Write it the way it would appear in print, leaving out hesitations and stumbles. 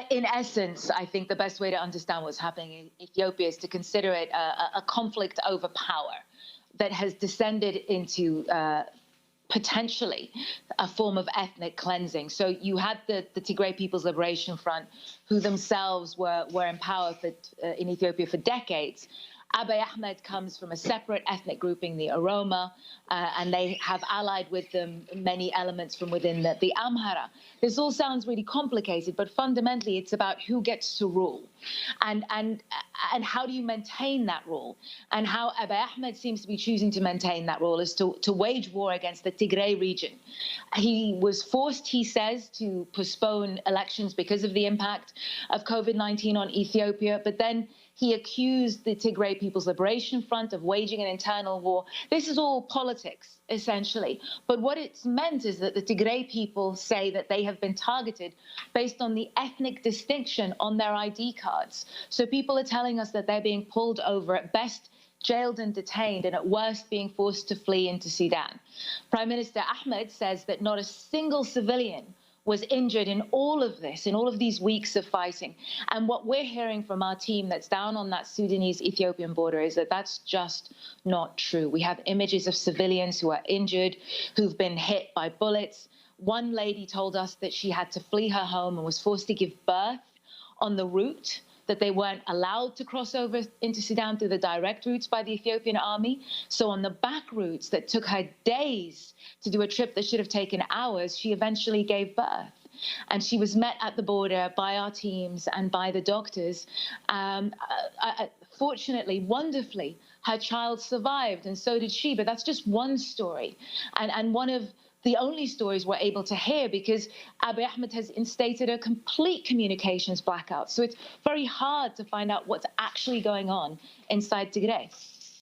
In essence, I think the best way to understand what's happening in Ethiopia is to consider it a conflict over power that has descended into potentially a form of ethnic cleansing. So you had the Tigray People's Liberation Front, who themselves were in power in Ethiopia for decades. Abiy Ahmed comes from a separate ethnic grouping, the Oroma, and they have allied with them many elements from within the Amhara. This all sounds really complicated, but fundamentally it's about who gets to rule and how do you maintain that rule. And how Abiy Ahmed seems to be choosing to maintain that rule is to wage war against the Tigray region. He was forced, he says, to postpone elections because of the impact of COVID-19 on Ethiopia, but then he accused the Tigray People's Liberation Front of waging an internal war. This is all politics, essentially. But what it's meant is that the Tigray people say that they have been targeted based on the ethnic distinction on their ID cards. So people are telling us that they're being pulled over, at best jailed and detained, and at worst being forced to flee into Sudan. Prime Minister Ahmed says that not a single civilian was injured in all of this, in all of these weeks of fighting. And what we're hearing from our team that's down on that Sudanese-Ethiopian border is that that's just not true. We have images of civilians who are injured, who've been hit by bullets. One lady told us that she had to flee her home and was forced to give birth on the route, that they weren't allowed to cross over into Sudan through the direct routes by the Ethiopian army. So on the back routes that took her days to do a trip that should have taken hours, she eventually gave birth. And she was met at the border by our teams and by the doctors. Fortunately, wonderfully, her child survived, and so did she. But that's just one story, and one of the only stories we're able to hear, because Abiy Ahmed has instated a complete communications blackout. So it's very hard to find out what's actually going on inside Tigray.